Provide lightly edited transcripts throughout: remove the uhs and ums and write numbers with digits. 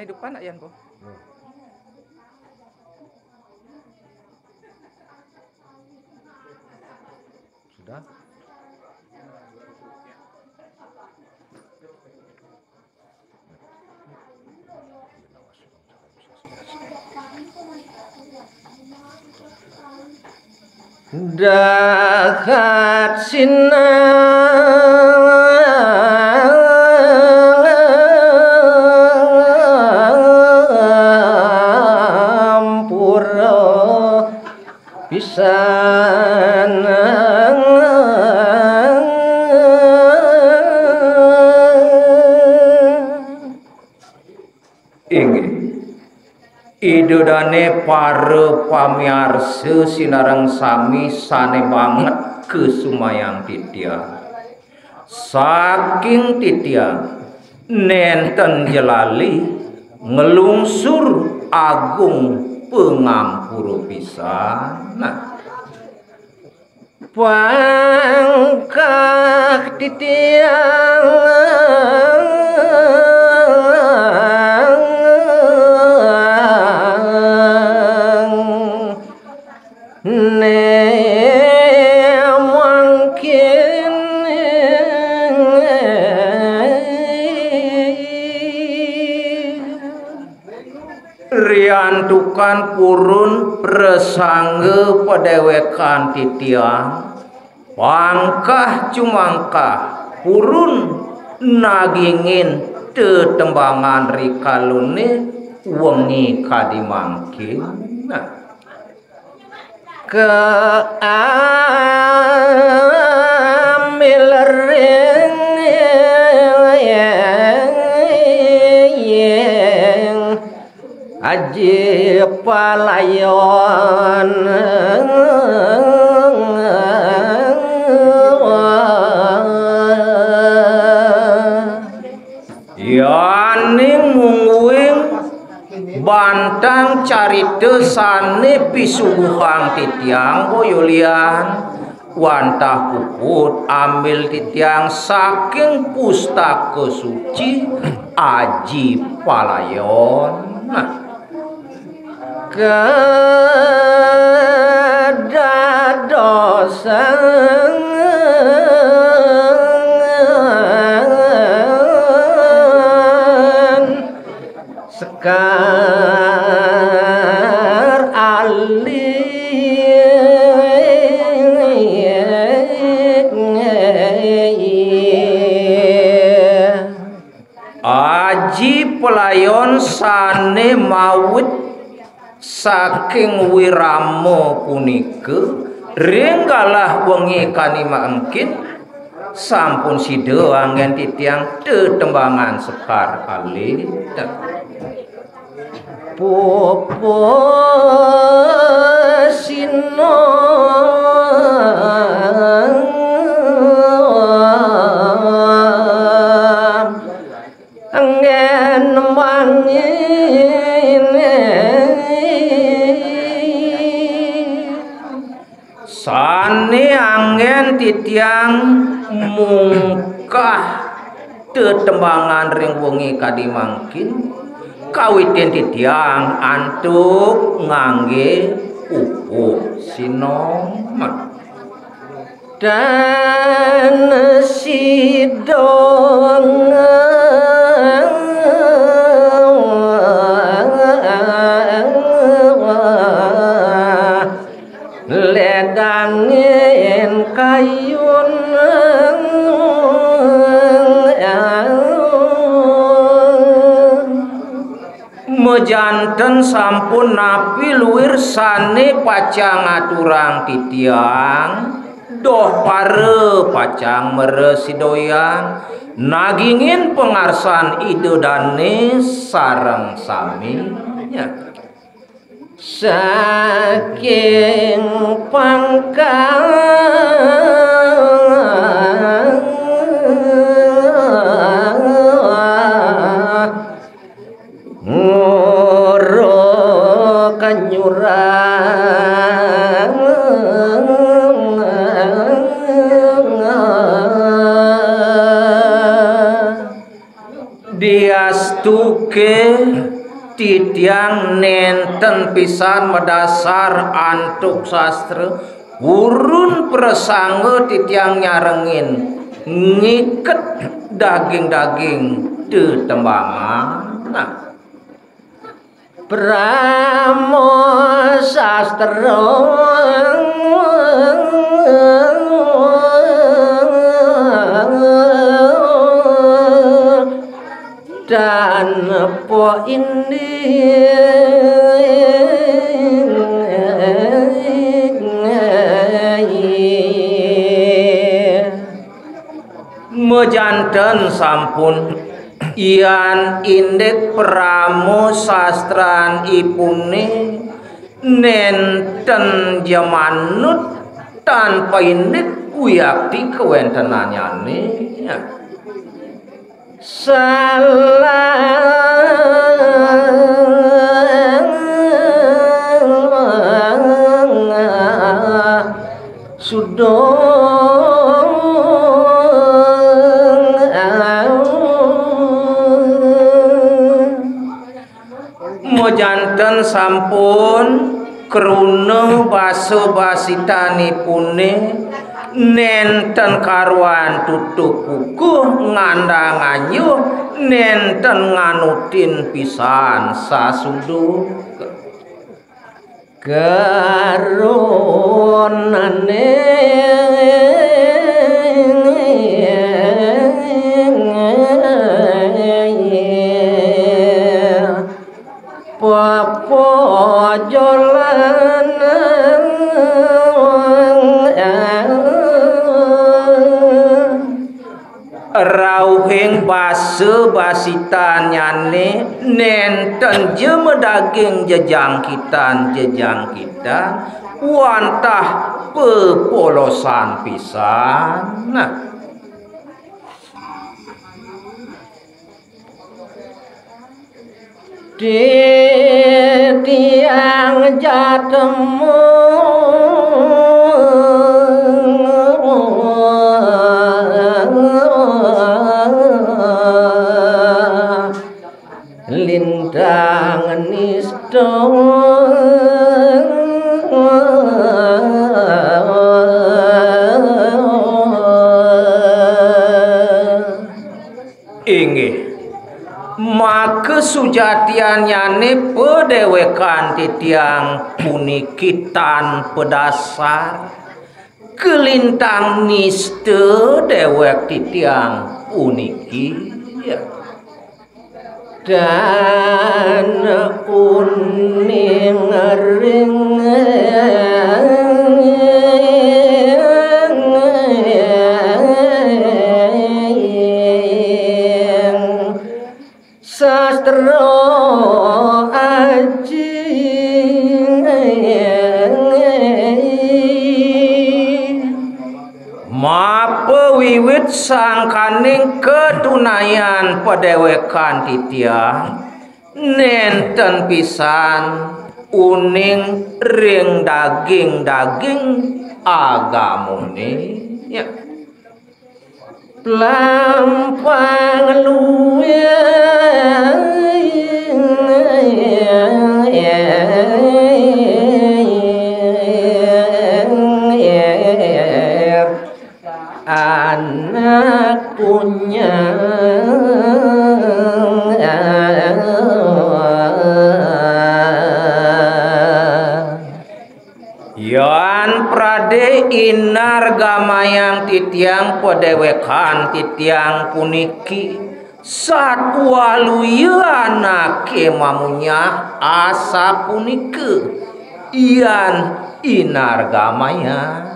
depan ayan po. Sudah? Dahat sinampura pisan inggih idodane para pamiarsa sinareng sami sane banget kesumayang titiang saking titiang nenten jelali ngelungsur agung pengampura pisan pangkah titiang mungkin riantukan purun presangge padewekan titiang pangkah cumangkah purun nagingin tetembangan rikalune wengi kadimangkin keambil ring aji palayon yaning mungguing bantang carita sane pisuguhang titiang boyolian wantah puput ambil titiang saking pustaka suci aji palayon kedadosan sekar aji pelayon sane mawit saking wirama punika renggalah wengi kanima engkin sampun sida anggen titiang tetembangan sekar kalih popo sino anggen mangin sane anggen titiang mungkah tetembangan ring wengi kadimangkin kawitin titiang antuk ngangge pupu sinoma dan sidong ledangin kayun mejanten sampun napi luwir sane pacang aturang titiang doh pare pacang meresidoyang nagingin pengarsan idodane sareng saminya saking pangkal ngoro kanyurang diastuke titiang nenten pisan medasar antuk sastra urun prasangge titiang nyarengin ngiket daging-daging teu tembangan. Nah, Brahmo sastra dan po ini mejanten sampun ian indek pramo sastran ipune nenten jamanut tanpa indek kuyakti kewentenanyane ya. Mojanten sampun kruna basa-basitanipune nenten karuan tutuk kukuh ngandang anyuh nenten nganutin pisan sasuduh karunane jolanan rauhing basa-basitanyane nenten jeme daging jejangkitan wantah pepolosan pisan. Nah, tiang jatemu lintang nisto inggih maka sujatiannyane pedewekan titiang punikitan pedasar kelintang niste dewek titiang puniki ya. Dan uning ring sastra aji mapa wiwit sangkaning ketunayan pedewekan titiang nenten pisan uning ring daging-daging agamune ya. Lampang luwe anak punya Yoan prade inar gamayang titiang pedewekan titiang puniki satwa luyana kemamunya asa punike ian inar gamayang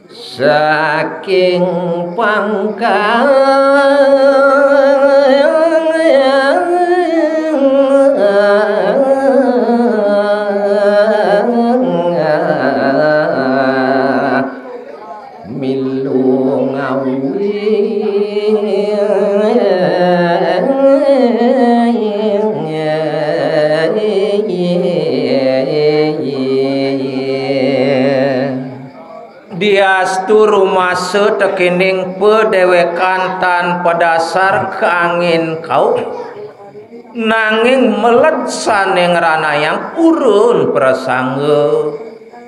saking pangkal milu ngawi diastu rumah masa tekening pedewekan tanpa dasar keangin kau nanging melet saneng rana yang urun prasangga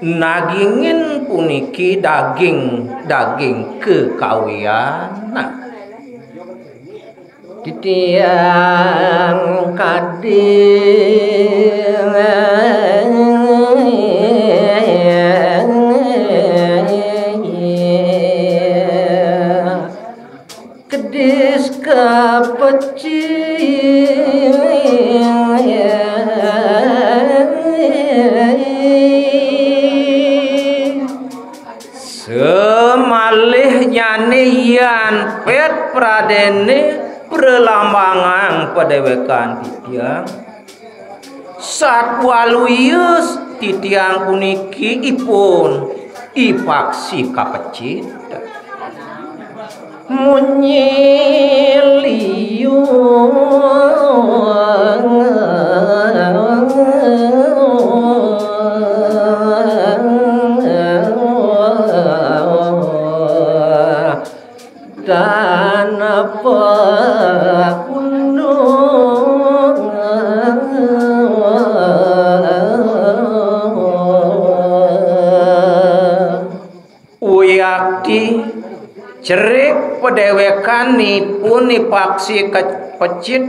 nagingin puniki daging kekawian titiang kading kedis kapecing semalih nyane yan pet pradene perlambangan padewekan titiang satwaluyus titiang puniki ipun ipaksi kapecit munyiliu dan apa uyakti cerik pedewekan nipun nipaksi kepecit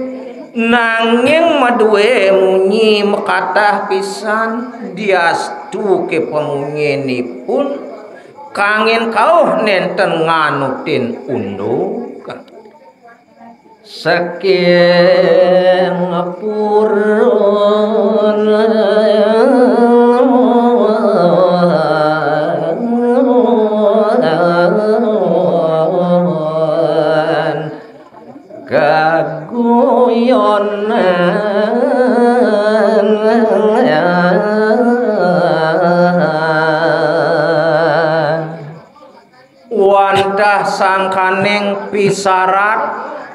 nanging madue munyi mekatah pisan diastu ke pemunginipun kangin kau nenten nganutin unduk saking purun kaguyonan wantah sangkaneng pisarat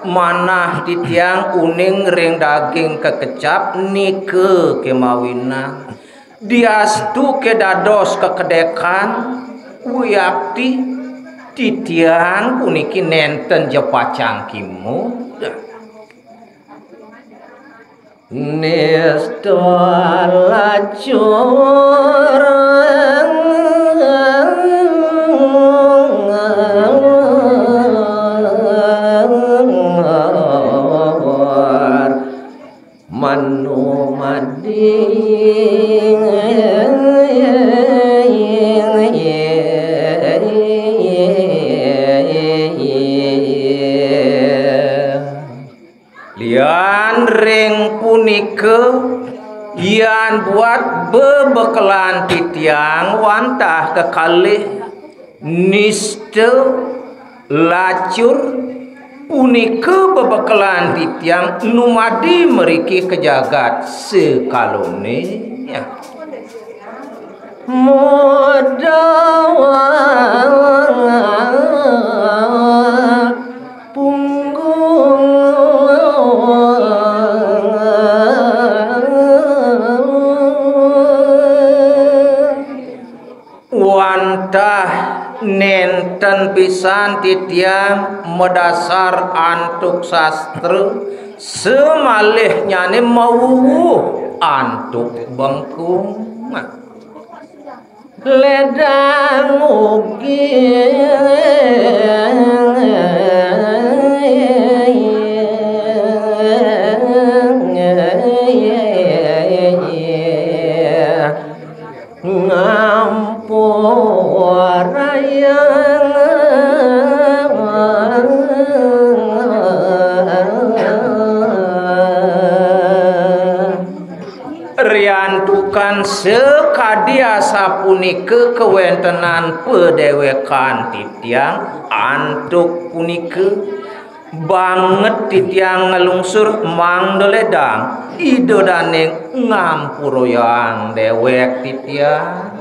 manah titiang uning ring daging kekecap nike kemawina diastu kedados kekedekan uyakti titiang puniki nenten jepacang kimu Nestor lacurang manu mading lian ring punike yan buat bebekelan titiang wantah kekalih niste lacur punike bebekelan titiang numadi meriki kejagat sekalone ya modawang punggung wantah nenten pisan titiang medasar antuk sastra semalih nyane mawuh antuk bengkung ledang ugi riantukan sekadiasa punike kewentenan pedewekan titiang antuk punike banget titiang ngelungsur mangdeledang ido daneng ngampuroyang dewek titiang